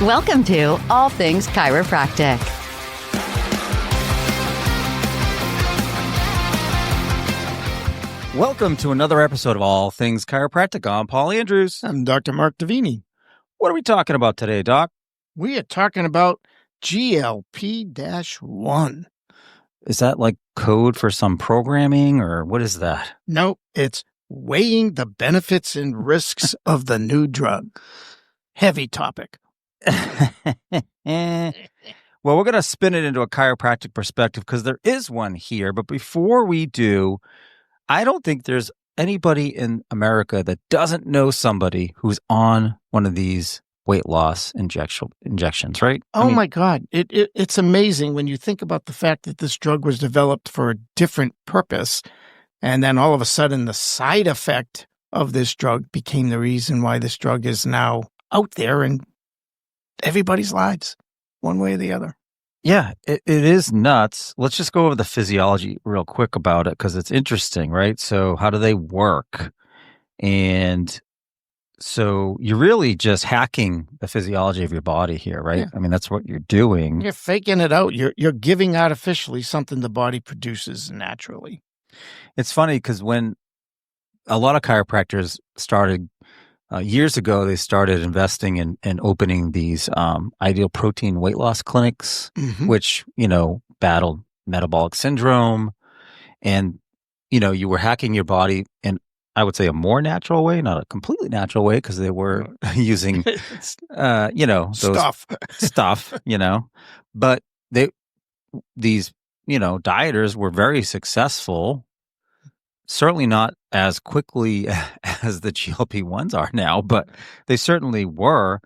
Welcome to All Things Chiropractic. Welcome to another episode of All Things Chiropractic. I'm Paul Andrews. I'm Dr. Mark Davini. What are we talking about today, Doc? We are talking about GLP-1. Is that like code for some programming or what is that? No, it's weighing the benefits and risks of the new drug. Heavy topic. Well, we're going to spin it into a chiropractic perspective because there is one here. But before we do, I don't think there's anybody in America that doesn't know somebody who's on one of these weight loss injections, right? My God. It's amazing when you think about the fact that this drug was developed for a different purpose. And then all of a sudden, the side effect of this drug became the reason why this drug is now out there in everybody's lives, one way or the other. Yeah, it is nuts. Let's just go over the physiology real quick about it because it's interesting, right? So how do they work? And so you're really just hacking the physiology of your body here, right? Yeah. I mean, that's what you're doing. You're faking it out. You're giving artificially something the body produces naturally. It's funny because when a lot of chiropractors started years ago, they started investing in opening these ideal protein weight loss clinics, which, battled metabolic syndrome. And, you were hacking your body in, I would say, a more natural way, not a completely natural way, because they were using, those stuff, but these dieters were very successful. Certainly not as quickly as the GLP-1s are now, but they certainly were.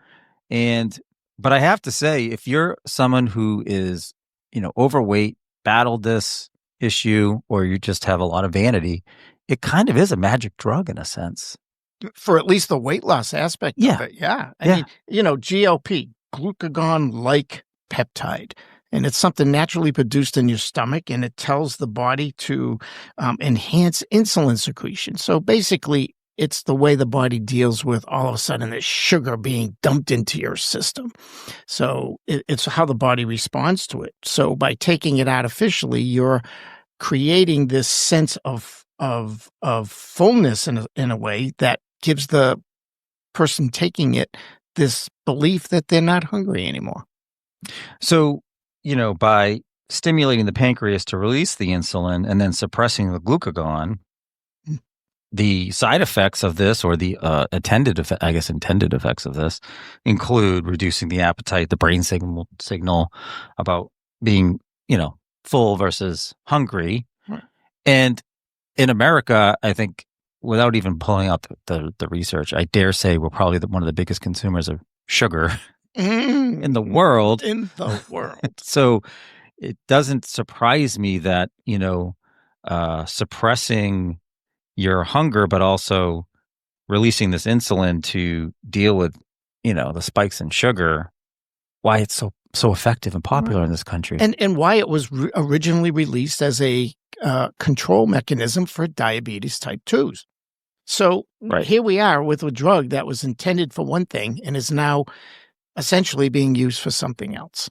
But I have to say, if you're someone who is, overweight, battled this issue, or you just have a lot of vanity, it kind of is a magic drug in a sense. For at least the weight loss aspect of it. Yeah. I mean, GLP, glucagon-like peptide. And it's something naturally produced in your stomach, and it tells the body to enhance insulin secretion. So basically, it's the way the body deals with all of a sudden this sugar being dumped into your system. So it's how the body responds to it. So by taking it artificially, you're creating this sense of fullness in a way that gives the person taking it this belief that they're not hungry anymore. So, by stimulating the pancreas to release the insulin and then suppressing the glucagon, the side effects of this, or the intended effects of this, include reducing the appetite, the brain signal about being, full versus hungry. Right. And in America, I think, without even pulling out the research, I dare say we're probably one of the biggest consumers of sugar in the world. So it doesn't surprise me that, suppressing your hunger, but also releasing this insulin to deal with, the spikes in sugar, why it's so effective and popular in this country. And why it was originally released as a control mechanism for diabetes type 2s. So Here we are with a drug that was intended for one thing and is now essentially being used for something else.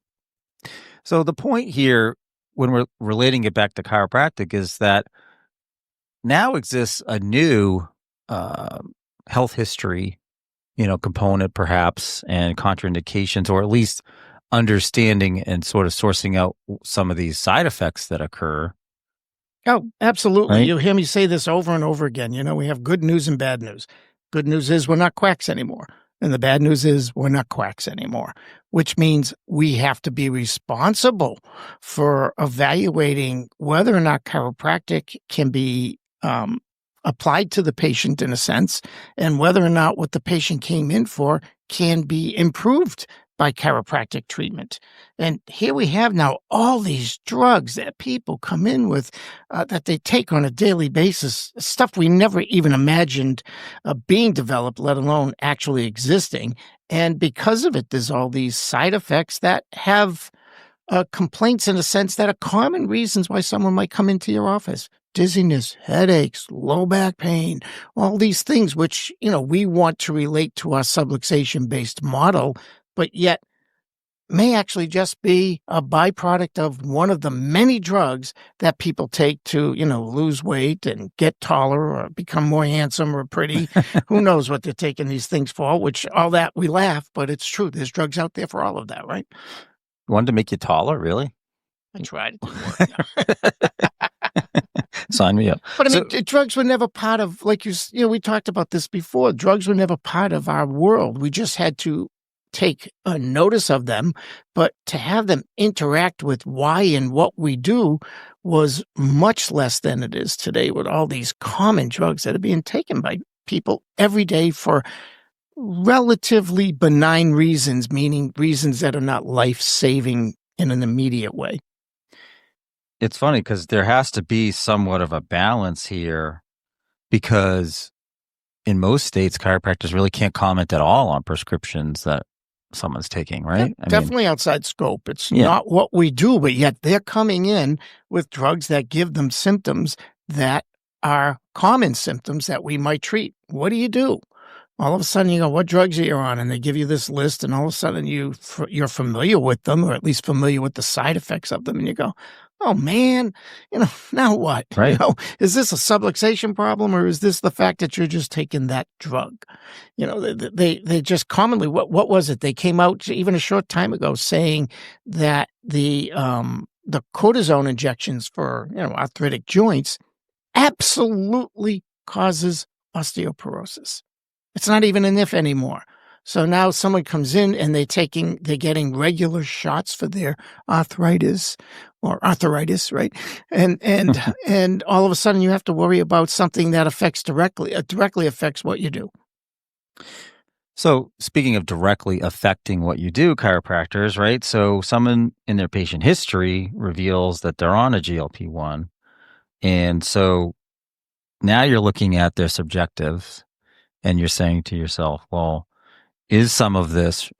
So the point here, when we're relating it back to chiropractic, is that now exists a new health history, component perhaps, and contraindications, or at least understanding and sort of sourcing out some of these side effects that occur. Oh, absolutely. Right? You'll hear me say this over and over again. We have good news and bad news. Good news is we're not quacks anymore. And the bad news is we're not quacks anymore, which means we have to be responsible for evaluating whether or not chiropractic can be applied to the patient in a sense, and whether or not what the patient came in for can be improved by chiropractic treatment. And here we have now all these drugs that people come in with that they take on a daily basis, stuff we never even imagined being developed, let alone actually existing. And because of it, there's all these side effects that have complaints in a sense that are common reasons why someone might come into your office. Dizziness, headaches, low back pain, all these things which, we want to relate to our subluxation-based model, but yet may actually just be a byproduct of one of the many drugs that people take to, lose weight and get taller or become more handsome or pretty. Who knows what they're taking these things for, which all that we laugh, but it's true. There's drugs out there for all of that, right? Wanted to make you taller, really? I tried to work. Sign me up. But I mean, drugs were never part of, like we talked about this before. Drugs were never part of our world. We just had to take a notice of them, but to have them interact with why and what we do was much less than it is today with all these common drugs that are being taken by people every day for relatively benign reasons, meaning reasons that are not life-saving in an immediate way. It's funny because there has to be somewhat of a balance here, because in most states, chiropractors really can't comment at all on prescriptions that someone's taking, right? Yeah, definitely outside scope. It's not what we do, but yet they're coming in with drugs that give them symptoms that are common symptoms that we might treat. What do you do? All of a sudden you go, what drugs are you on? And they give you this list, and all of a sudden you're familiar with them, or at least familiar with the side effects of them. And you go, oh man, now what? Right. Is this a subluxation problem, or is this the fact that you're just taking that drug? They just commonly, what was it? They came out even a short time ago saying that the cortisone injections for, arthritic joints absolutely causes osteoporosis. It's not even an if anymore. So now someone comes in and they're getting regular shots for their arthritis, right? And all of a sudden you have to worry about something that directly affects what you do. So speaking of directly affecting what you do, chiropractors, right? So someone in their patient history reveals that they're on a GLP-1. And so now you're looking at their subjectives and you're saying to yourself, well, is some of this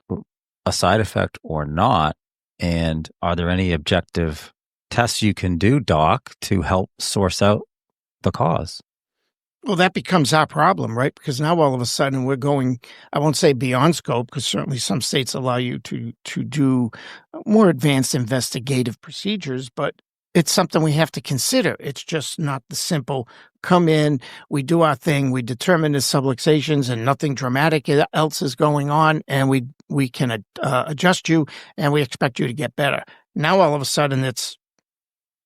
a side effect or not? And are there any objective tests you can do, doc, to help source out the cause? Well, that becomes our problem, right? Because now all of a sudden we're going, I won't say beyond scope, because certainly some states allow you to do more advanced investigative procedures, but it's something we have to consider. It's just not the simple come in, we do our thing, we determine the subluxations and nothing dramatic else is going on, and we can adjust you and we expect you to get better. Now all of a sudden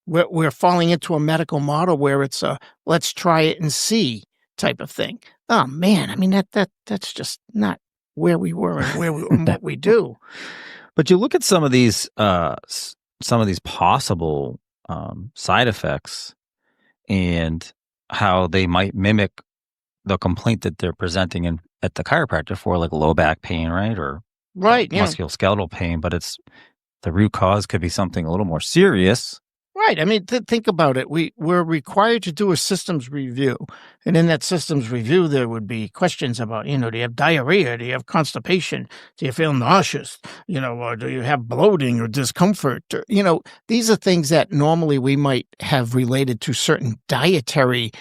we're falling into a medical model where it's a let's try it and see type of thing. Oh man, I mean that's just not where we were and what we do. But you look at some of these possible side effects and how they might mimic the complaint that they're presenting at the chiropractor for, like low back pain, right? Or musculoskeletal pain, but the root cause could be something a little more serious. Right. I mean, think about it. We're required to do a systems review. And in that systems review, there would be questions about, do you have diarrhea? Do you have constipation? Do you feel nauseous? Or do you have bloating or discomfort? Or, these are things that normally we might have related to certain dietary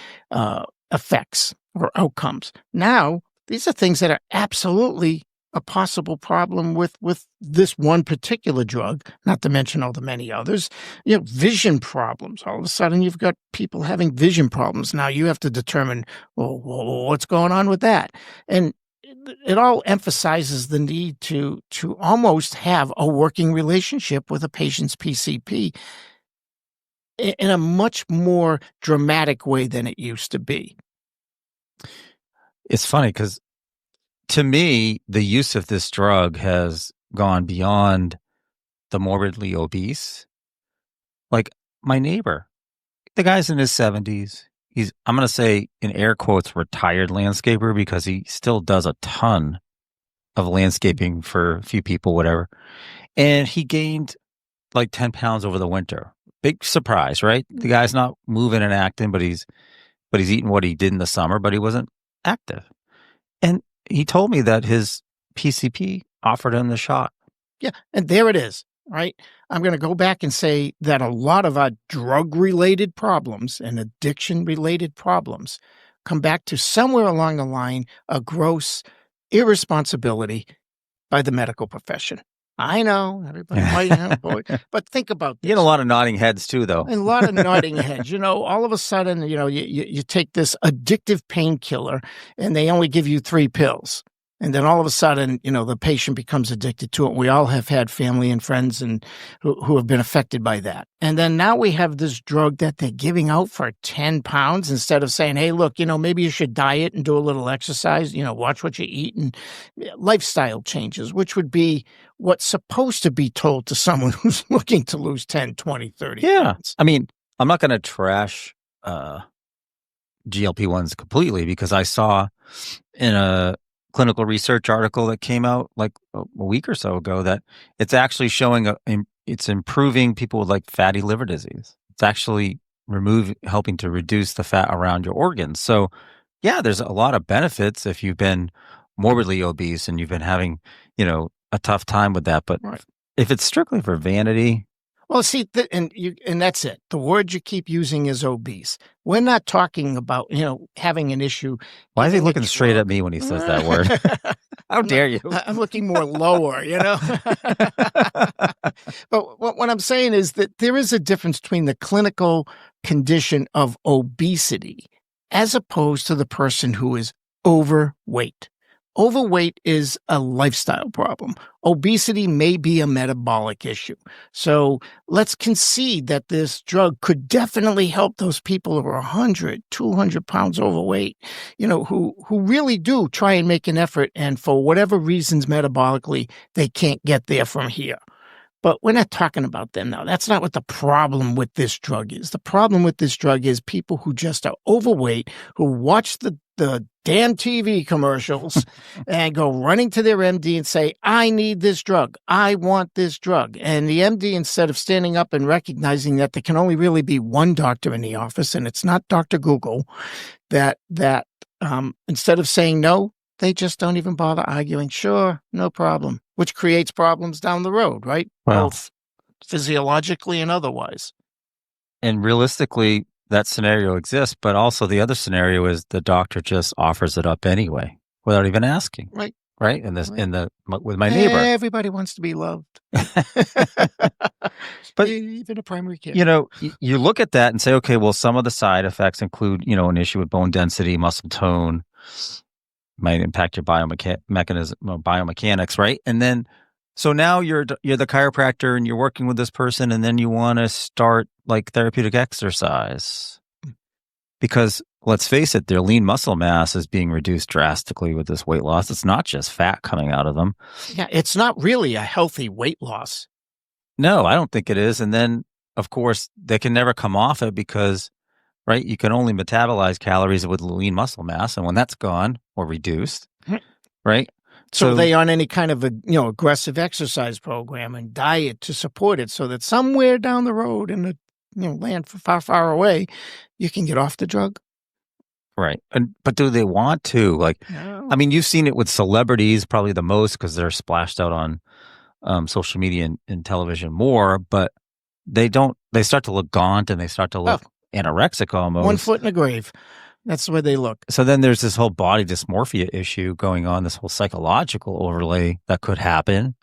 effects or outcomes. Now, these are things that are absolutely a possible problem with this one particular drug, not to mention all the many others. Vision problems. All of a sudden, you've got people having vision problems. Now you have to determine, well, what's going on with that? And it all emphasizes the need to almost have a working relationship with a patient's PCP in a much more dramatic way than it used to be. It's funny because to me, the use of this drug has gone beyond the morbidly obese. Like my neighbor, the guy's in his 70s. He's, I'm going to say in air quotes, retired landscaper, because he still does a ton of landscaping for a few people, whatever. And he gained like 10 pounds over the winter. Big surprise, right? The guy's not moving and acting, but he's eating what he did in the summer, but he wasn't active. And he told me that his PCP offered him the shot. Yeah, and there it is, right? I'm going to go back and say that a lot of our drug-related problems and addiction-related problems come back to somewhere along the line a gross irresponsibility by the medical profession. I know everybody might, boy, but think about You this. get a lot of nodding heads too, though. A lot of nodding heads. All of a sudden, you take this addictive painkiller and they only give you 3 pills. And then all of a sudden, the patient becomes addicted to it. We all have had family and friends and who have been affected by that. And then now we have this drug that they're giving out for 10 pounds instead of saying, hey, look, maybe you should diet and do a little exercise, watch what you eat and lifestyle changes, which would be what's supposed to be told to someone who's looking to lose 10, 20, 30 pounds. I mean, I'm not going to trash GLP-1s completely because I saw in a clinical research article that came out like a week or so ago that it's actually showing it's improving people with like fatty liver disease. It's actually helping to reduce the fat around your organs. So yeah, there's a lot of benefits if you've been morbidly obese and you've been having, a tough time with that. But if it's strictly for vanity. Well, see, and that's it. The word you keep using is obese. We're not talking about, having an issue. Why is he looking straight at me when he says that word? How dare you? I'm looking more lower, But what I'm saying is that there is a difference between the clinical condition of obesity as opposed to the person who is overweight. Overweight is a lifestyle problem. Obesity may be a metabolic issue. So let's concede that this drug could definitely help those people who are 100, 200 pounds overweight, who really do try and make an effort. And for whatever reasons metabolically, they can't get there from here. But we're not talking about them now. That's not what the problem with this drug is. The problem with this drug is people who just are overweight, who watch the damn TV commercials and go running to their MD and say, I need this drug. I want this drug. And the MD, instead of standing up and recognizing that there can only really be one doctor in the office, and it's not Dr. Google, that instead of saying no, they just don't even bother arguing. Sure, no problem, which creates problems down the road, right? Wow. Both physiologically and otherwise. And realistically, that scenario exists, but also the other scenario is the doctor just offers it up anyway without even asking. Right. Right? With my neighbor. Everybody wants to be loved. But even a primary care. You look at that and say, okay, well, some of the side effects include, an issue with bone density, muscle tone, might impact your biomechanics, right? And then, so now you're the chiropractor and you're working with this person, and then you want to start like therapeutic exercise because let's face it, their lean muscle mass is being reduced drastically with this weight loss. It's not just fat coming out of them. Yeah, it's not really a healthy weight loss. No, I don't think it is. And then, of course, they can never come off it because, right, you can only metabolize calories with lean muscle mass, and when that's gone or reduced, right? So they on any kind of aggressive exercise program and diet to support it, so that somewhere down the road in the land far, far away, you can get off the drug. Right. But do they want to? No. I mean, you've seen it with celebrities probably the most because they're splashed out on social media and television more, but they start to look gaunt and they start to look anorexic almost. 1 foot in a grave. That's the way they look. So then there's this whole body dysmorphia issue going on, this whole psychological overlay that could happen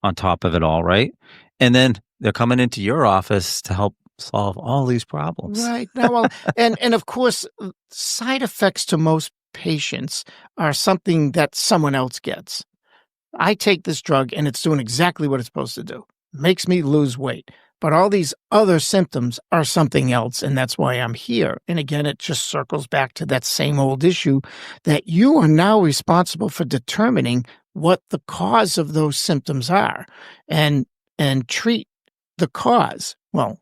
on top of it all, right? And then they're coming into your office to help solve all these problems. Right. Now, well, and of course, side effects to most patients are something that someone else gets. I take this drug and it's doing exactly what it's supposed to do. Makes me lose weight. But all these other symptoms are something else, and that's why I'm here. And again, it just circles back to that same old issue that you are now responsible for determining what the cause of those symptoms are and treat the cause. Well,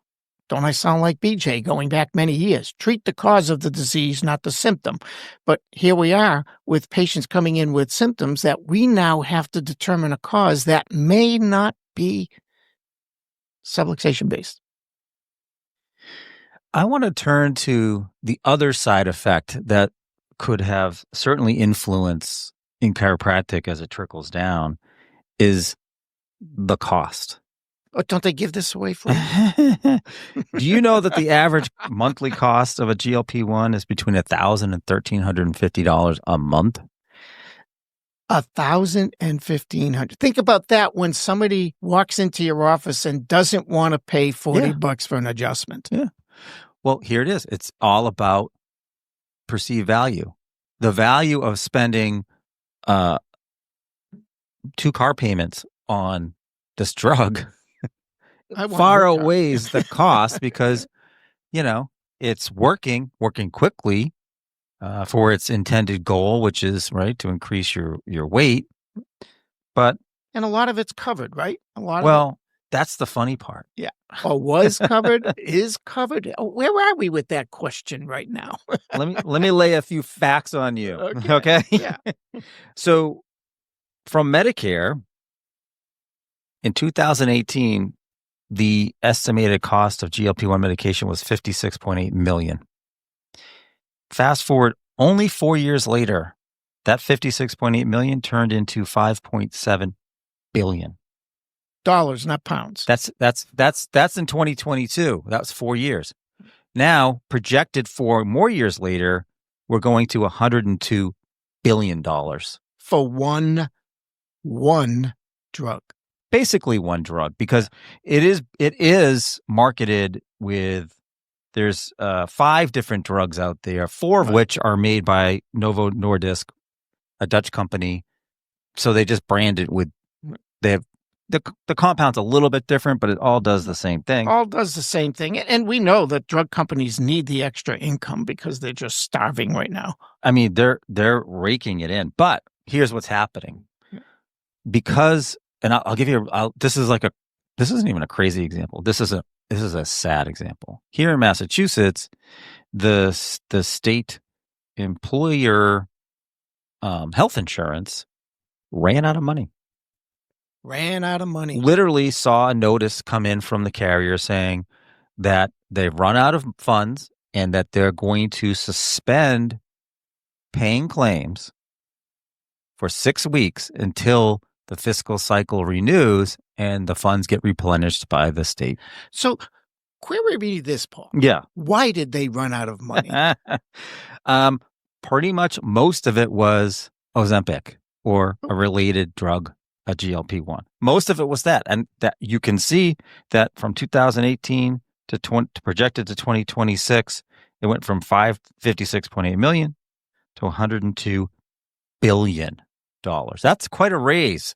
don't I sound like BJ going back many years? Treat the cause of the disease, not the symptom. But here we are with patients coming in with symptoms that we now have to determine a cause that may not be subluxation based. I want to turn to the other side effect that could have certainly influence in chiropractic as it trickles down is the cost. Oh, don't they give this away for Do you know that the average monthly cost of a GLP-1 is between $1,000 and $1,350 a month? 1,000 and 1,500. Think about that when somebody walks into your office and doesn't want to pay $40 for an adjustment. Yeah. Well, here it is. It's all about perceived value. The value of spending 2 car payments on this drug far outweighs the cost because, it's working quickly for its intended goal, which is, right, to increase your weight. And a lot of it's covered, right? That's the funny part. Yeah. Or was covered, is covered. Where are we with that question right now? Let me lay a few facts on you. Okay? Yeah. So from Medicare, in 2018, the estimated cost of GLP-1 medication was $56.8 million. Fast forward only 4 years later, that $56.8 million turned into $5.7 billion. Dollars, not pounds. That's in 2022. That was 4 years. Now, projected 4 more years later, we're going to $102 billion. For one drug. Basically one drug, because it is marketed with, there's 5 different drugs out there, 4 of which are made by Novo Nordisk, a Dutch company. So they just brand it with, they have, the compound's a little bit different, but it all does the same thing. All does the same thing. And we know that drug companies need the extra income because they're just starving right now. I mean, they're raking it in. But here's what's happening. Because, and I'll give you, this isn't even a crazy example. This is a sad example. Here in Massachusetts, the state employer health insurance ran out of money. Literally saw a notice come in from the carrier saying that they've run out of funds and that they're going to suspend paying claims for 6 weeks until the fiscal cycle renews and the funds get replenished by the state. So query me this, Paul. Yeah. Why did they run out of money? Pretty much most of it was Ozempic or a related drug, a GLP-1. Most of it was that. And that you can see that from 2018 to projected to 2026, it went from $56.8 million to $102 billion. That's quite a raise.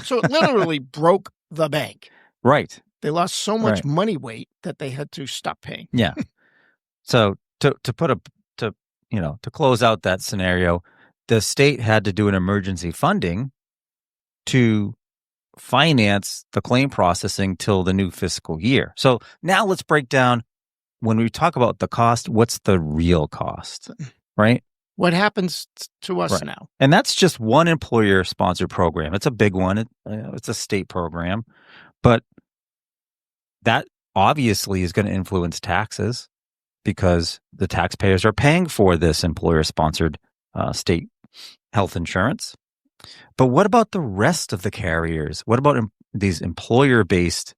So it literally broke the bank. Right. They lost so much money weight that they had to stop paying. Yeah. So to close out that scenario, the state had to do an emergency funding to finance the claim processing till the new fiscal year. So now let's break down, when we talk about the cost, what's the real cost, right? What happens to us now? And that's just one employer-sponsored program. It's a big one. It's a state program. But that obviously is going to influence taxes because the taxpayers are paying for this employer-sponsored state health insurance. But what about the rest of the carriers? What about these employer-based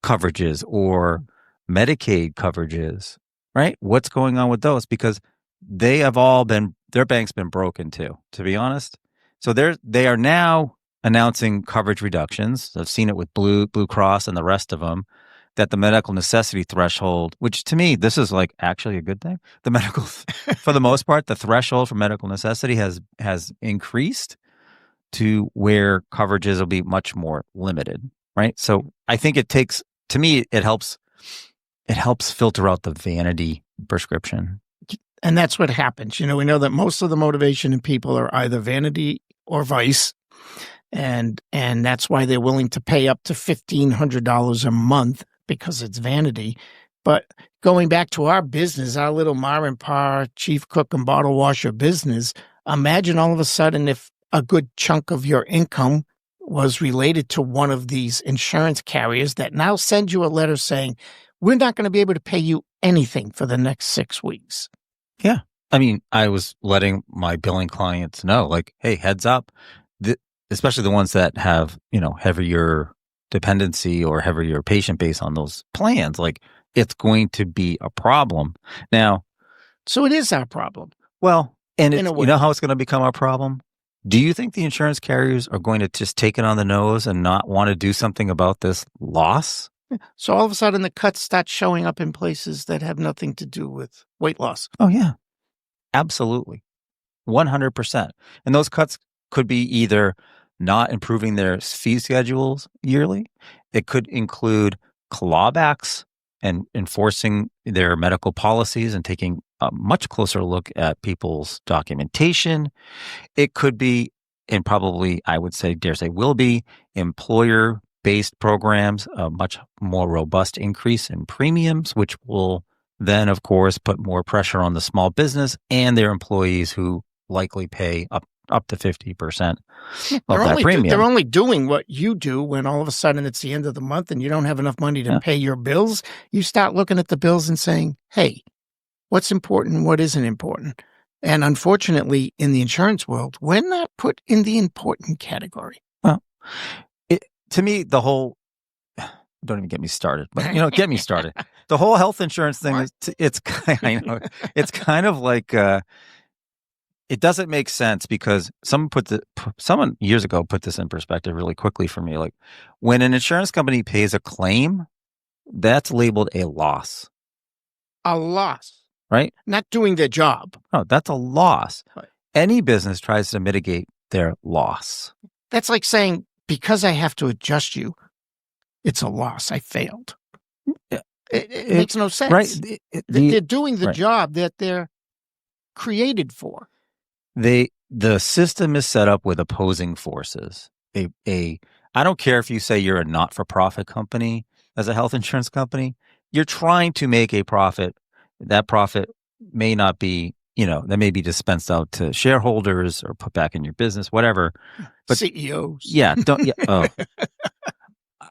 coverages or Medicaid coverages, right? What's going on with those? Because they have all been, their bank's been broken too, to be honest. So they are now announcing coverage reductions. I've seen it with Blue Cross and the rest of them, that the medical necessity threshold, which to me, this is like actually a good thing. The medical, for the most part, the threshold for medical necessity has increased to where coverages will be much more limited, right? So I think it takes, to me, it helps filter out the vanity prescription. And that's what happens. We know that most of the motivation in people are either vanity or vice. And that's why they're willing to pay up to $1,500 a month, because it's vanity. But going back to our business, our little Ma and Pa chief cook and bottle washer business, imagine all of a sudden if a good chunk of your income was related to one of these insurance carriers that now send you a letter saying, we're not going to be able to pay you anything for the next 6 weeks. Yeah. I mean, I was letting my billing clients know, like, hey, heads up, especially the ones that have, heavier dependency or heavier patient base on those plans, like, it's going to be a problem. Now, so it is our problem. Well, and you know how it's going to become our problem? Do you think the insurance carriers are going to just take it on the nose and not want to do something about this loss? So all of a sudden the cuts start showing up in places that have nothing to do with weight loss. Oh, yeah. Absolutely. 100%. And those cuts could be either not improving their fee schedules yearly. It could include clawbacks and enforcing their medical policies and taking a much closer look at people's documentation. It could be, and probably I would say, dare say, will be employer-based programs, a much more robust increase in premiums, which will then, of course, put more pressure on the small business and their employees who likely pay up to 50% of that premium. They're only doing what you do when all of a sudden it's the end of the month and you don't have enough money to pay your bills. You start looking at the bills and saying, hey, what's important, what isn't important? And unfortunately, in the insurance world, we're not put in the important category. Well, to me, the whole, don't even get me started, but get me started. The whole health insurance thing, I know, it's kind of like, it doesn't make sense because someone years ago put this in perspective really quickly for me. Like when an insurance company pays a claim, that's labeled a loss. A loss. Right? Not doing their job. No, that's a loss. Right. Any business tries to mitigate their loss. That's like saying, because I have to adjust you, it's a loss. I failed. It makes no sense. Right. They're doing the job that they're created for. The system is set up with opposing forces. I don't care if you say you're a not-for-profit company as a health insurance company, you're trying to make a profit. That profit may not be, that may be dispensed out to shareholders or put back in your business, whatever. But CEOs. Yeah.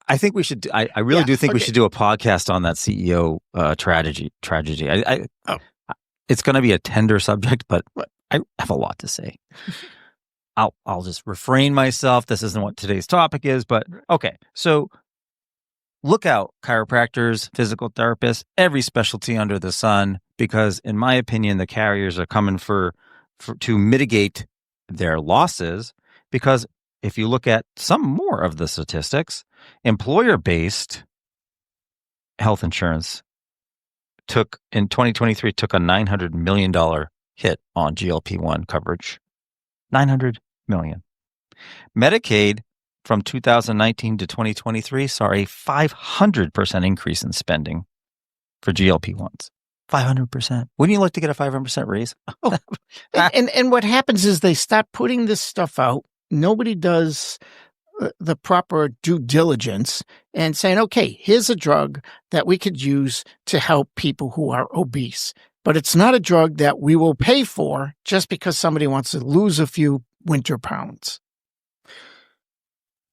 I think we should, I really do think we should do a podcast on that CEO tragedy. It's going to be a tender subject, but I have a lot to say. I'll just refrain myself. This isn't what today's topic is, but okay. So look out, chiropractors, physical therapists, every specialty under the sun, because in my opinion, the carriers are coming to mitigate their losses. Because if you look at some more of the statistics, employer-based health insurance in 2023 took a $900 million hit on GLP-1 coverage. $900 million. Medicaid from 2019 to 2023 saw a 500% increase in spending for GLP-1s. 500%. Wouldn't you like to get a 500% raise? And what happens is they start putting this stuff out. Nobody does the proper due diligence and saying, okay, here's a drug that we could use to help people who are obese. But it's not a drug that we will pay for just because somebody wants to lose a few winter pounds.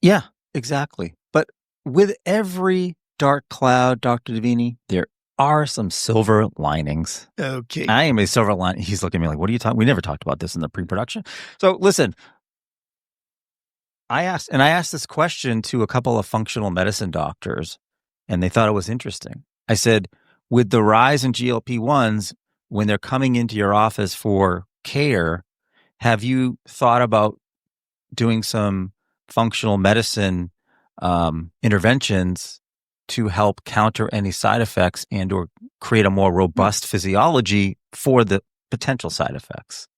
Yeah, exactly. But with every dark cloud, Dr. Davini, there are some silver linings. Okay. I am a silver lining. He's looking at me like, what are you talking? We never talked about this in the pre-production. So listen, I asked this question to a couple of functional medicine doctors, and they thought it was interesting. I said, with the rise in GLP-1s, when they're coming into your office for care, have you thought about doing some functional medicine interventions to help counter any side effects and or create a more robust physiology for the potential side effects?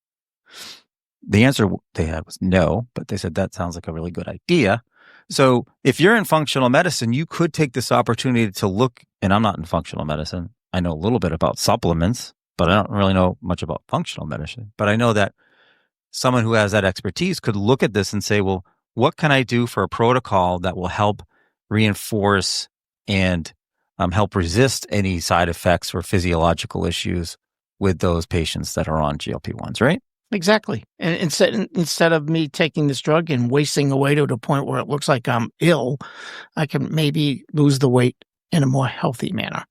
The answer they had was no, but they said that sounds like a really good idea. So if you're in functional medicine, you could take this opportunity to look, and I'm not in functional medicine. I know a little bit about supplements, but I don't really know much about functional medicine. But I know that someone who has that expertise could look at this and say, well, what can I do for a protocol that will help reinforce and help resist any side effects or physiological issues with those patients that are on GLP-1s, right? Exactly. And instead of me taking this drug and wasting away to the point where it looks like I'm ill, I can maybe lose the weight in a more healthy manner.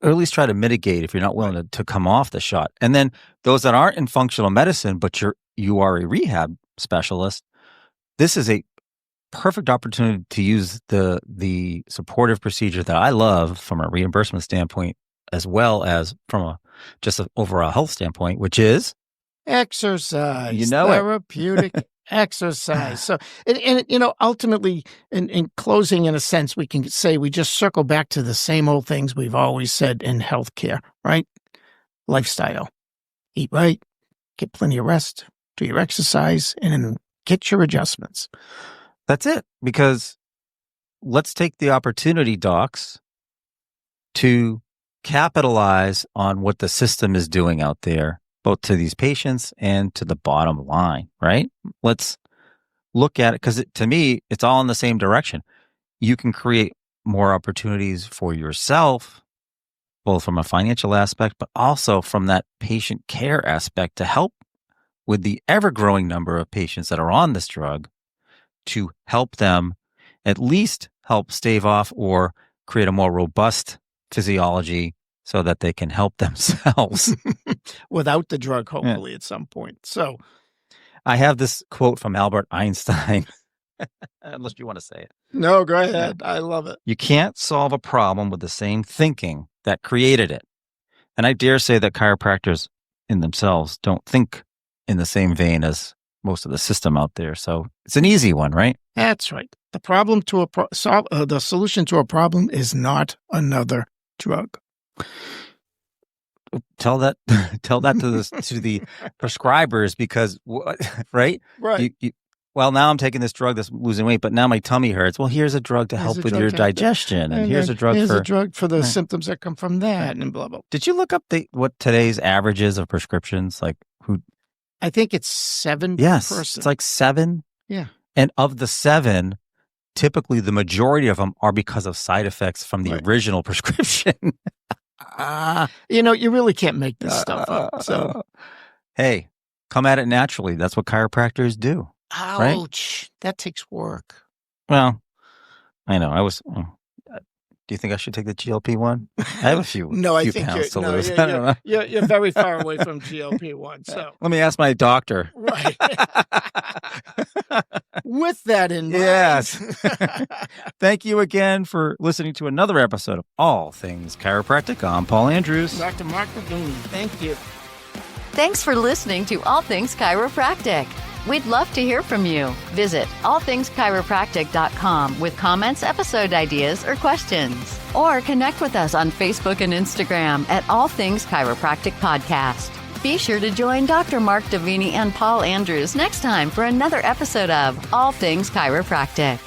Or at least try to mitigate if you're not willing to come off the shot. And then those that aren't in functional medicine, but you are a rehab specialist, this is a perfect opportunity to use the supportive procedure that I love from a reimbursement standpoint, as well as from just an overall health standpoint, which is exercise. You know therapeutic Exercise. So, ultimately, in closing, in a sense, we can say we just circle back to the same old things we've always said in healthcare, right? Lifestyle. Eat right, get plenty of rest, do your exercise, and then get your adjustments. That's it. Because let's take the opportunity, docs, to capitalize on what the system is doing out there, both to these patients and to the bottom line, right? Let's look at it because to me, it's all in the same direction. You can create more opportunities for yourself, both from a financial aspect, but also from that patient care aspect to help with the ever-growing number of patients that are on this drug, to help them at least help stave off or create a more robust physiology so that they can help themselves. Without the drug, hopefully, at some point. So I have this quote from Albert Einstein, unless you want to say it. No, go ahead. I love it. You can't solve a problem with the same thinking that created it. And I dare say that chiropractors in themselves don't think in the same vein as most of the system out there. So it's an easy one, right? That's right. The problem to the solution to a problem is not another drug. Tell that to the prescribers, because right. Well, now I'm taking this drug that's losing weight, but now my tummy hurts. Well, here's a drug to help with your digestion, and here's a drug for the symptoms that come from that, and blah blah. Did you look up what today's averages of prescriptions? Like who? I think it's 7 yes, per person. It's like 7. Yeah. And of the 7, typically the majority of them are because of side effects from the original prescription. You really can't make this stuff up. So, hey, come at it naturally. That's what chiropractors do. Ouch. Right? That takes work. Well, I know. Do you think I should take the GLP-1? I have a few. No, I few think pounds to you're, lose. no, I don't know. You're very far away from GLP-1. So let me ask my doctor. Right. With that in mind. Yes. Thank you again for listening to another episode of All Things Chiropractic. I'm Paul Andrews. Dr. Mark Davini. Thank you. Thanks for listening to All Things Chiropractic. We'd love to hear from you. Visit allthingschiropractic.com with comments, episode ideas, or questions. Or connect with us on Facebook and Instagram at All Things Chiropractic Podcast. Be sure to join Dr. Mark Davini and Paul Andrews next time for another episode of All Things Chiropractic.